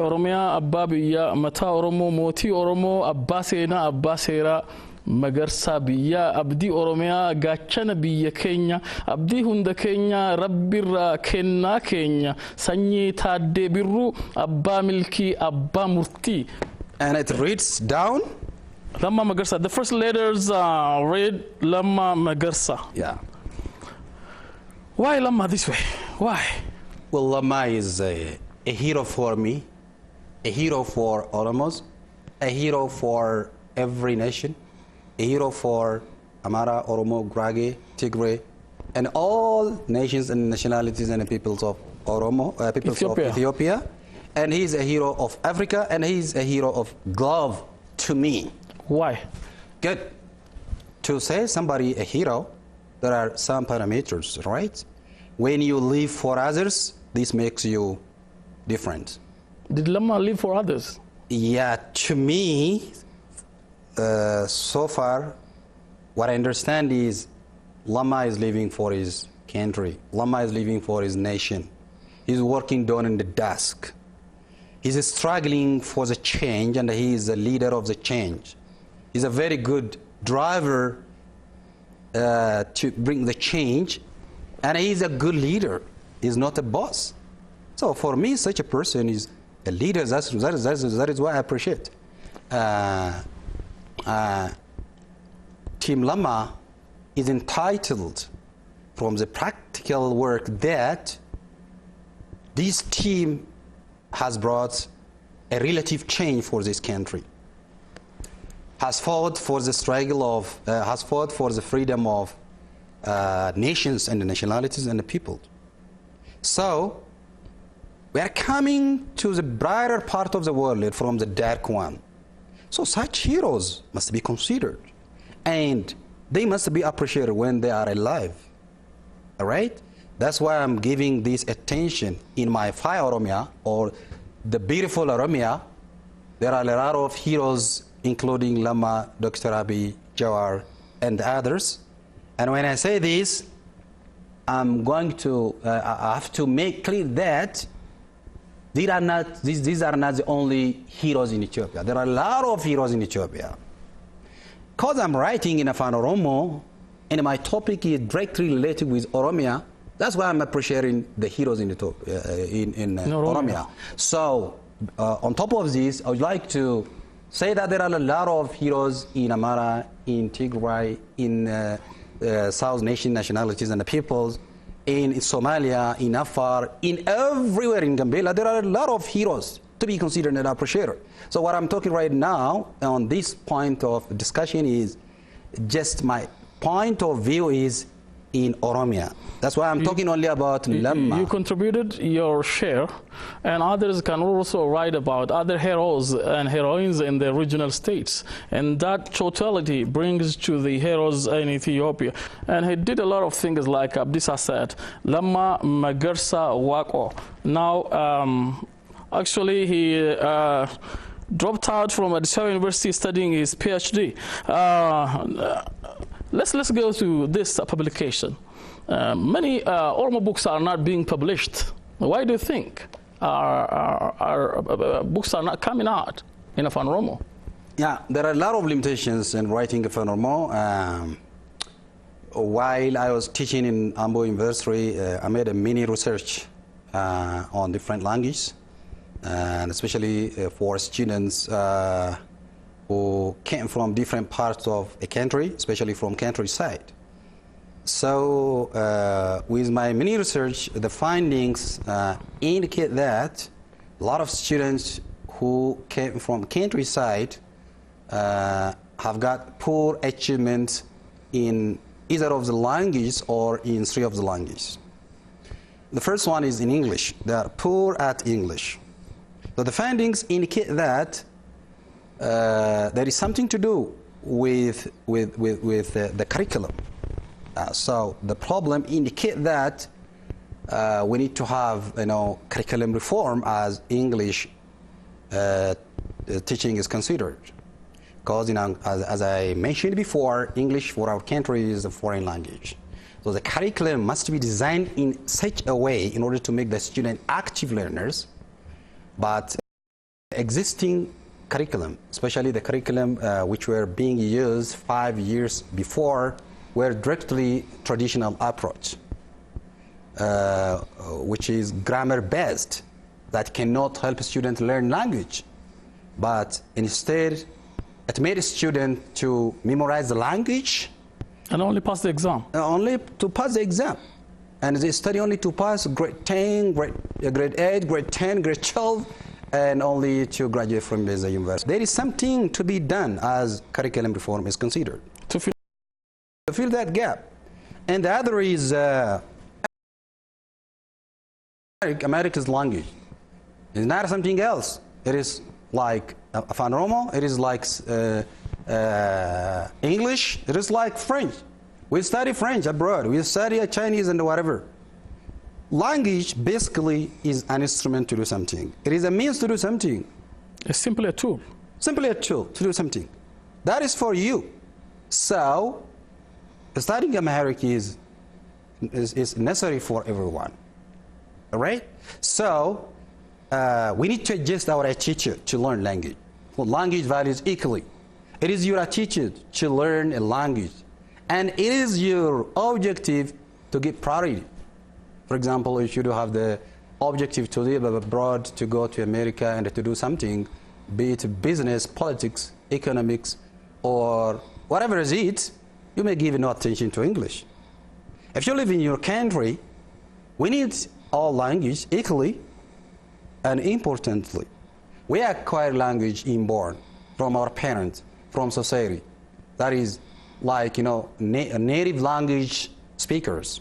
Oromia Abba Biyya Mata Oromo Moti Oromo Abba Seena Abba Seera Magarsa Biyya Abdi Oromia Gachana Biyya Kenya Abdi Hunda Kenya Rabbirra Kenna Kenya Sanyi Tadde Birru Abba Milki Abba Murti. And it reads down Lama Magarsa. The first letters read Lama Magarsa. Yeah. Why Lama this way? Why? Well, Lama is a hero for me, a hero for Oromos, a hero for every nation, a hero for Amara, Oromo, Grage, Tigray, and all nations and nationalities and peoples of Oromo, peoples of Ethiopia. And he's a hero of Africa, and he's a hero of Glove to me. Why? Good. To say somebody a hero, there are some parameters, right? When you live for others, this makes you different. Did Lama live for others? Yeah, to me, so far, what I understand is Lama is living for his country. Lama is living for his nation. He's working down in the dusk. He's struggling for the change, and he is a leader of the change. He's a very good driver to bring the change, and he's a good leader. He's not a boss. So for me, such a person is a leader. That is what I appreciate. Team Lama is entitled from the practical work that this team has brought a relative change for this country, has fought for the struggle of, has fought for the freedom of nations and the nationalities and the people. So we are coming to the brighter part of the world from the dark one. So such heroes must be considered, and they must be appreciated when they are alive. All right? That's why I'm giving this attention in my Fire Oromia, or the beautiful Oromia. There are a lot of heroes, including Lama, Dr. Abiy, Jawar, and others. And when I say this, I'm going to, I have to make clear that these are not the only heroes in Ethiopia. There are a lot of heroes in Ethiopia. Because I'm writing in Afan Oromo, and my topic is directly related with Oromia, that's why I'm appreciating the heroes in Oromia. So, on top of this, I would like to say that there are a lot of heroes in Amara, in Tigray, in South Nation nationalities and the peoples, in Somalia, in Afar, in everywhere in Gambela. There are a lot of heroes to be considered and appreciated. So what I'm talking right now on this point of discussion is just my point of view is in Oromia. That's why I'm talking only about Lama. You contributed your share, and others can also write about other heroes and heroines in the regional states. And that totality brings to the heroes in Ethiopia. And he did a lot of things like Abdissa said, Lama Magarsa Wako. Now, actually, he dropped out from Addis Ababa University studying his PhD. Let's go to this publication. Many Oromo books are not being published. Why do you think our books are not coming out in Afan Oromo? Yeah, there are a lot of limitations in writing Afan Oromo. While I was teaching in Ambo University, I made a mini research on different languages, and especially for students who came from different parts of a country, especially from countryside. So with my mini research, the findings indicate that a lot of students who came from countryside have got poor achievement in either of the languages or in three of the languages. The first one is in English. They are poor at English. So the findings indicate that there is something to do with the curriculum. So the problem indicates that we need to have curriculum reform as English teaching is considered. Because as I mentioned before, English for our country is a foreign language. So the curriculum must be designed in such a way in order to make the student active learners, but existing curriculum, especially the curriculum which were being used 5 years before, were directly traditional approach, which is grammar based, that cannot help a student learn language, but instead it made a student to memorize the language and only pass the exam. Only to pass the exam. And they study only to pass grade 10, grade 8, grade 10, grade 12, and only to graduate from the university. There is something to be done as curriculum reform is considered. To fill that gap. And the other is America's language. It's not something else. It is like Afan-Romo, it is like English, it is like French. We study French abroad, we study Chinese and whatever. Language basically is an instrument to do something. It is a means to do something. It's simply a tool. Simply a tool to do something. That is for you. So, studying Amharic is necessary for everyone. All right? So, we need to adjust our attitude to learn language. Well, language values equally. It is your attitude to learn a language. And it is your objective to give priority. For example, if you do have the objective to live abroad, to go to America and to do something, be it business, politics, economics, or whatever is it, you may give no attention to English. If you live in your country, we need all language equally and importantly. We acquire language inborn from our parents, from society. That is like, native language speakers.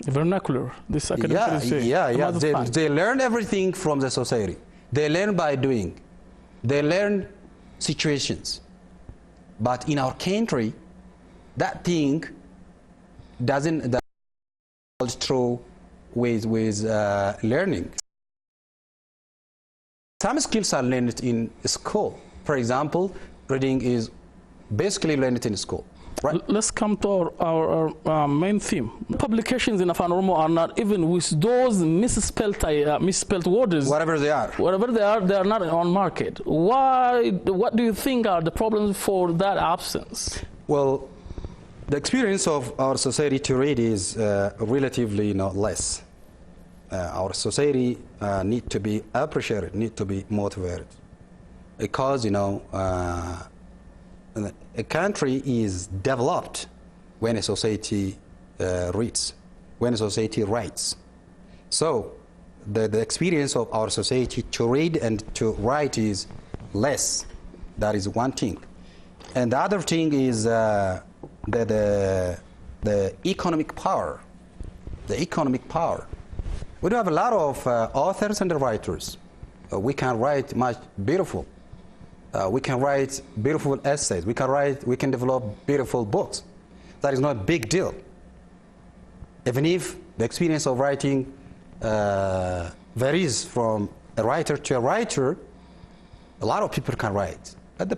Vernacular, this academic say. Yeah. They learn everything from the society. They learn by doing. They learn situations. But in our country, that thing doesn't go through with learning. Some skills are learned in school. For example, reading is basically learned in school. Right. Let's come to our main theme. Publications in Afan-Romo are not even with those misspelled words. Whatever they are. Whatever they are not on market. Why? What do you think are the problems for that absence? Well, the experience of our society to read is relatively less. Our society need to be appreciated, need to be motivated, because a country is developed when a society reads, when a society writes. So the experience of our society to read and to write is less. That is one thing. And the other thing is the economic power. The economic power. We do have a lot of authors and writers. We can write much beautiful. We can write beautiful essays. We can develop beautiful books. That is not a big deal. Even if the experience of writing varies from a writer to a writer, a lot of people can write. But the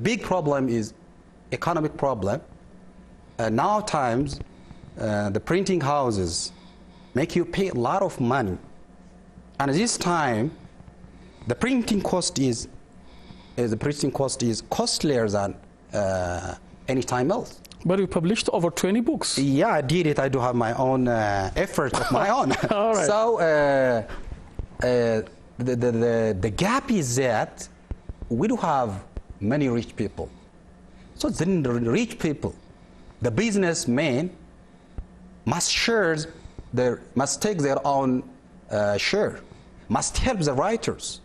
big problem is economic problem. Now times, the printing houses make you pay a lot of money. And at this time, the printing cost is costlier than any time else. But you published over 20 books. Yeah, I did it. I do have my own effort of my own. All right. So the gap is that we do have many rich people. So then the rich people, the businessmen, must take their own share, must help the writers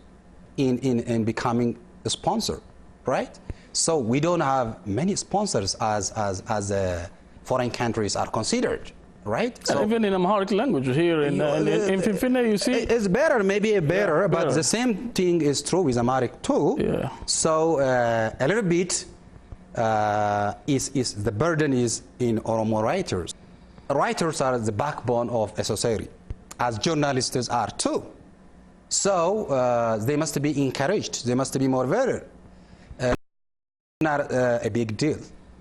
in becoming a sponsor, right? So we don't have many sponsors as foreign countries are considered, right? So even in Amharic language here in Finfinne, you see, it's better, maybe better, but the same thing is true with Amharic too. Yeah. So a little bit is the burden is in Oromo writers. Writers are the backbone of a society, as journalists are too. So they must be encouraged. They must be motivated. Not a big deal,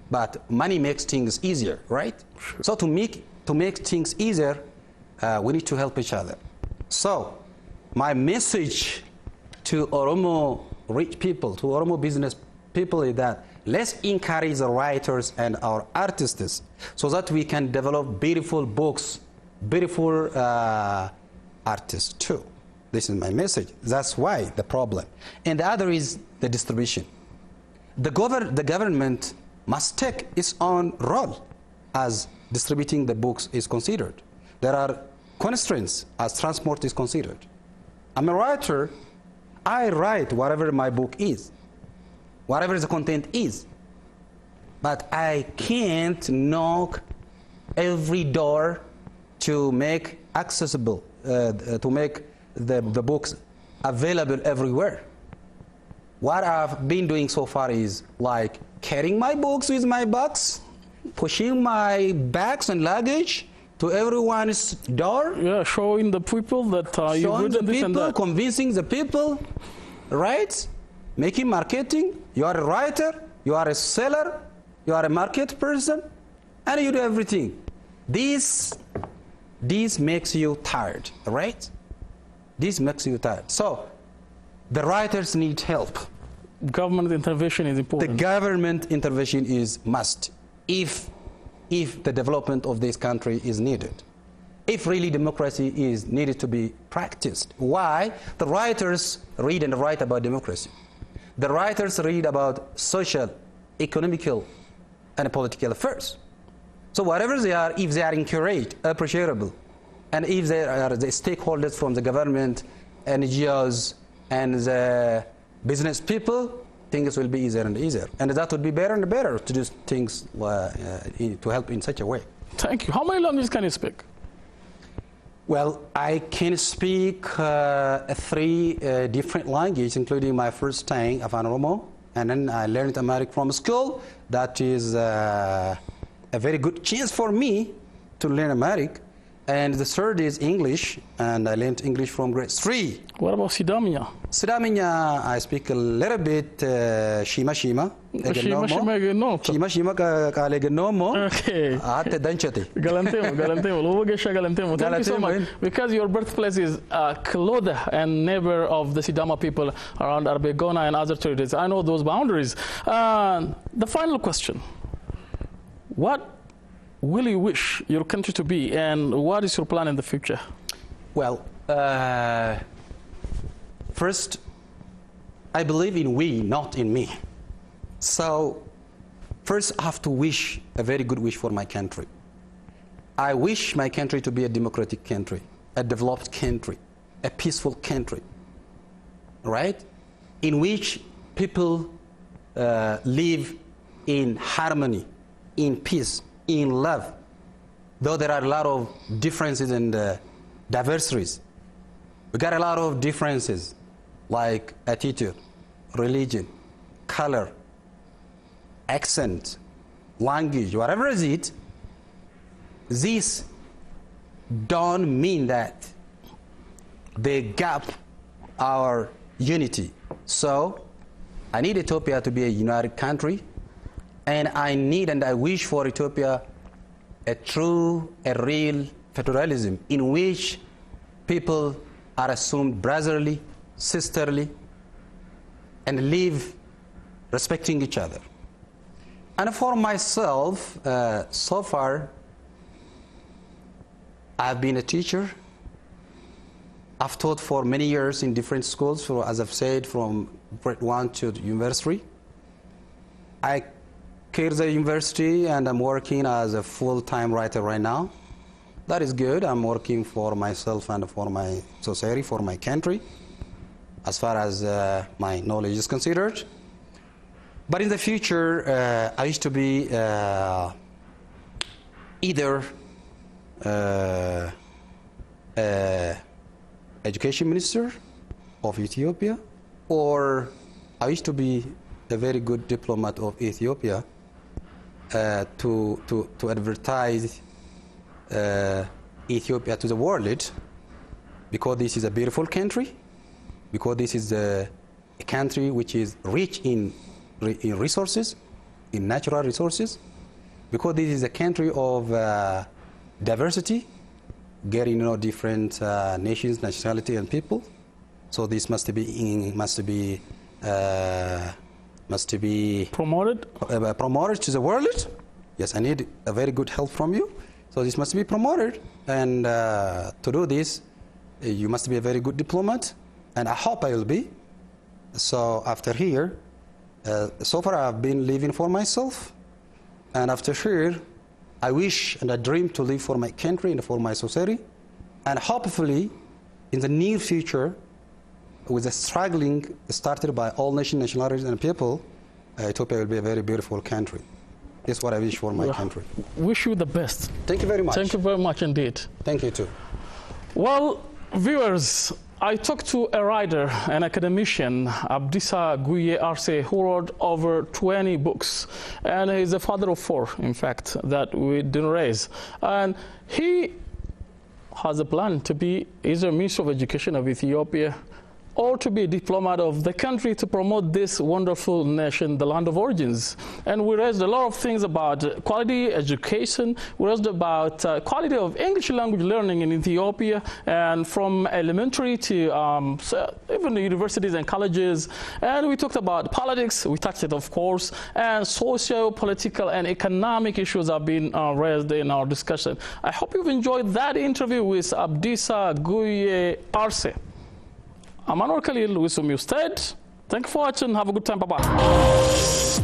but money makes things easier, right? Sure. So to make things easier, we need to help each other. So my message to Oromo rich people, to Oromo business people is that let's encourage the writers and our artists so that we can develop beautiful books, beautiful artists too. This is my message. That's why the problem. And the other is the distribution. The government must take its own role as distributing the books is considered. There are constraints as transport is considered. I'm a writer. I write whatever my book is, whatever the content is. But I can't knock every door to make accessible, to make the books available everywhere. What I've been doing so far is like carrying my books with my bags, pushing my bags and luggage to everyone's door. Yeah, showing the people that you showing the this and people, that. convincing the people, right? Making marketing. You are a writer, you are a seller, you are a market person, and you do everything. This makes you tired, right? This makes you tired. So the writers need help. Government intervention is important. The government intervention is must if the development of this country is needed. If really democracy is needed to be practiced. Why? The writers read and write about democracy. The writers read about social, economical, and political affairs. So whatever they are, if they are encouraged, appreciable, and if they are the stakeholders from the government, NGOs, and the business people, things will be easier and easier. And that would be better and better to do things to help in such a way. Thank you. How many languages can you speak? Well, I can speak 3 different languages, including my first tongue, Afan Oromo, and then I learned Amharic from school. That is a very good chance for me to learn Amharic. And the third is English, and I learned English from grade 3. What about Sidamiya? Sidamiya, I speak a little bit Shima Shima. Shima Shima Shima Shima kale genomo. Okay. Ate danchate. Galantemo, Galantemo. Luwagesha Galantemo. Thank you so much. Because your birthplace is Kloda and neighbor of the Sidama people around Arbegona and other territories. I know those boundaries. The final question. What will you wish your country to be, and what is your plan in the future? Well, first, I believe in we, not in me. So, first I have to wish a very good wish for my country. I wish my country to be a democratic country, a developed country, a peaceful country, right? In which people live in harmony, in peace, in love, though there are a lot of differences and diversities. We got a lot of differences like attitude, religion, color, accent, language, whatever is it. These don't mean that they gap our unity. So I need Ethiopia to be a united country. And I need and I wish for Ethiopia a real federalism in which people are assumed brotherly, sisterly, and live respecting each other. And for myself, so far, I've been a teacher. I've taught for many years in different schools, as I've said, from grade 1 to university. I care the university, and I'm working as a full-time writer right now. That is good. I'm working for myself and for my society, for my country, as far as my knowledge is considered. But in the future, I used to be either education minister of Ethiopia, or I used to be a very good diplomat of Ethiopia to advertise Ethiopia to the world, because this is a beautiful country, because this is a country which is rich in resources, in natural resources, because this is a country of diversity, getting different nations, nationality, and people. So this must be Promoted? Promoted to the world. Yes, I need a very good help from you. So this must be promoted. And to do this, you must be a very good diplomat. And I hope I will be. So after here, so far I've been living for myself. And after here, I wish and I dream to live for my country and for my society. And hopefully, in the near future, with the struggling started by all nationalities and people, Ethiopia will be a very beautiful country. This is what I wish for my country. Wish you the best. Thank you very much. Thank you very much indeed. Thank you too. Well, viewers, I talked to a writer, an academician, Abdissa Guye Arse, who wrote over 20 books. And he's the father of 4, in fact, that we didn't raise. And he has a plan to be either Minister of Education of Ethiopia or to be a diplomat of the country to promote this wonderful nation, the land of origins. And we raised a lot of things about quality education. We raised about quality of English language learning in Ethiopia, and from elementary to even the universities and colleges. And we talked about politics, we touched it of course, and socio-political and economic issues have been raised in our discussion. I hope you've enjoyed that interview with Abdissa Guye Arse. I'm Anwar Khalil with some Thank you for watching. Have a good time. Bye-bye.